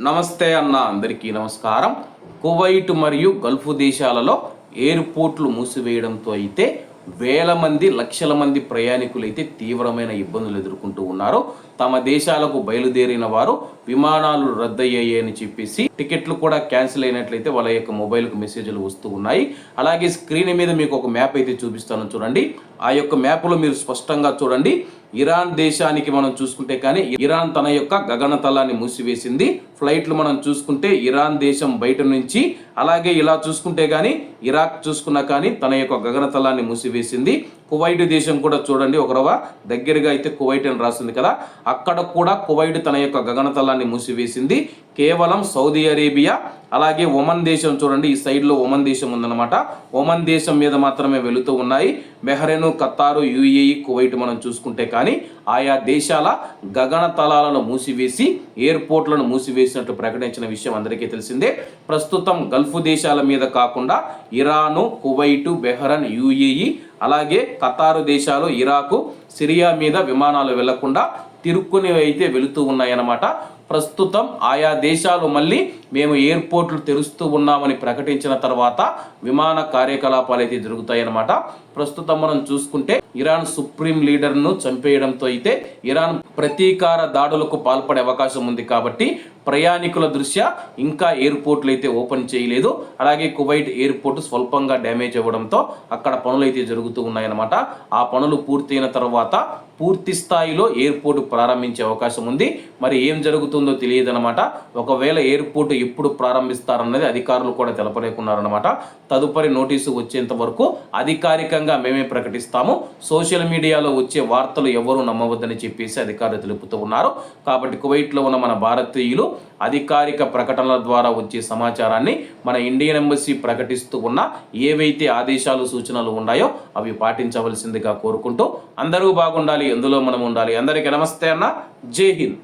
నమస్తే అన్న, అందరికీ నమస్కారం. కువైట్ మరియు గల్ఫ్ దేశాలలో ఎయిర్పోర్ట్లు మూసివేయడంతో అయితే వేల మంది లక్షల మంది ప్రయాణికులు అయితే తీవ్రమైన ఇబ్బందులు ఎదుర్కొంటూ ఉన్నారు. తమ దేశాలకు బయలుదేరిన వారు విమానాలు రద్దయ్యాయి అని చెప్పేసి టికెట్లు కూడా క్యాన్సిల్ అయినట్లయితే వాళ్ళ యొక్క మొబైల్కు మెసేజ్లు వస్తూ ఉన్నాయి. అలాగే స్క్రీన్ మీద మీకు ఒక మ్యాప్ అయితే చూపిస్తాను, చూడండి. ఆ యొక్క మ్యాప్లో మీరు స్పష్టంగా చూడండి, ఇరాన్ దేశానికి మనం చూసుకుంటే కానీ ఇరాన్ తన యొక్క గగనతలాన్ని మూసివేసింది. ఫ్లైట్లు మనం చూసుకుంటే ఇరాన్ దేశం బయట నుంచి, అలాగే ఇలా చూసుకుంటే కానీ ఇరాక్ చూసుకున్నా కానీ తన యొక్క గగనతలాన్ని మూసివేసింది. కువైట్ దేశం కూడా చూడండి, ఒక రవ దగ్గరగా అయితే కువైట్ అని రాస్తుంది కదా, అక్కడ కూడా కువైట్ తన యొక్క గగనతలాన్ని మూసివేసింది. కేవలం సౌదీ అరేబియా అలాగే ఒమన్ దేశం చూడండి, ఈ సైడ్లో ఒమన్ దేశం ఉందన్నమాట. ఒమన్ దేశం మీద మాత్రమే వెళుతూ ఉన్నాయి. బెహ్రెయిన్, ఖతారు, యుఏఈ, కువైట్ మనం చూసుకుంటే కానీ ఆయా దేశాల గగనతలాలను మూసివేసి ఎయిర్పోర్ట్లను మూసివేసినట్టు ప్రకటించిన విషయం అందరికీ తెలిసిందే. ప్రస్తుతం గల్ఫ్ దేశాల మీద కాకుండా ఇరాను, కువైటు, బెహ్రెయిన్, యుఏఈ అలాగే ఖతారు దేశాలు, ఇరాకు, సిరియా మీద విమానాలు వెళ్లకుండా తిరుక్కుని అయితే వెళుతూ ఉన్నాయన్నమాట. ప్రస్తుతం ఆయా దేశాలు మళ్ళీ మేము ఎయిర్పోర్ట్లు తెరుస్తూ ఉన్నామని ప్రకటించిన తర్వాత విమాన కార్యకలాపాలు అయితే జరుగుతాయన్నమాట. ప్రస్తుతం మనం చూసుకుంటే ఇరాన్ సుప్రీం లీడర్ను చంపేయడంతో అయితే ఇరాన్ ప్రతీకార దాడులకు పాల్పడే అవకాశం ఉంది. కాబట్టి ప్రయాణికుల దృష్ట్యా ఇంకా ఎయిర్పోర్ట్లు అయితే ఓపెన్ చేయలేదు. అలాగే కువైట్ ఎయిర్పోర్ట్ స్వల్పంగా డ్యామేజ్ అవ్వడంతో అక్కడ పనులు అయితే జరుగుతూ ఉన్నాయన్నమాట. ఆ పనులు పూర్తయిన తర్వాత పూర్తి స్థాయిలో ఎయిర్పోర్ట్ ప్రారంభించే అవకాశం ఉంది. మరి ఏం జరుగుతుందో తెలియదన్నమాట. ఒకవేళ ఎయిర్పోర్ట్ ఎప్పుడు ప్రారంభిస్తారన్నది అధికారులు కూడా తెలపలేకున్నారన్నమాట. తదుపరి నోటీసు వచ్చేంత వరకు అధికారికంగా మేమే ప్రకటిస్తాము, సోషల్ మీడియాలో వచ్చే వార్తలు ఎవరు నమ్మవద్దని చెప్పేసి అధికారులు తెలుపుతూ ఉన్నారు. కాబట్టి కువైట్లో ఉన్న మన భారతీయులు అధికారిక ప్రకటనల ద్వారా వచ్చే సమాచారాన్ని మన ఇండియన్ ఎంబసీ ప్రకటిస్తూ ఉన్న ఏవైతే ఆదేశాలు, సూచనలు ఉన్నాయో అవి పాటించవలసిందిగా కోరుకుంటూ అందరూ బాగుండాలి, ఎందులో మనం ఉండాలి. అందరికీ నమస్తే అన్న, జై హింద్.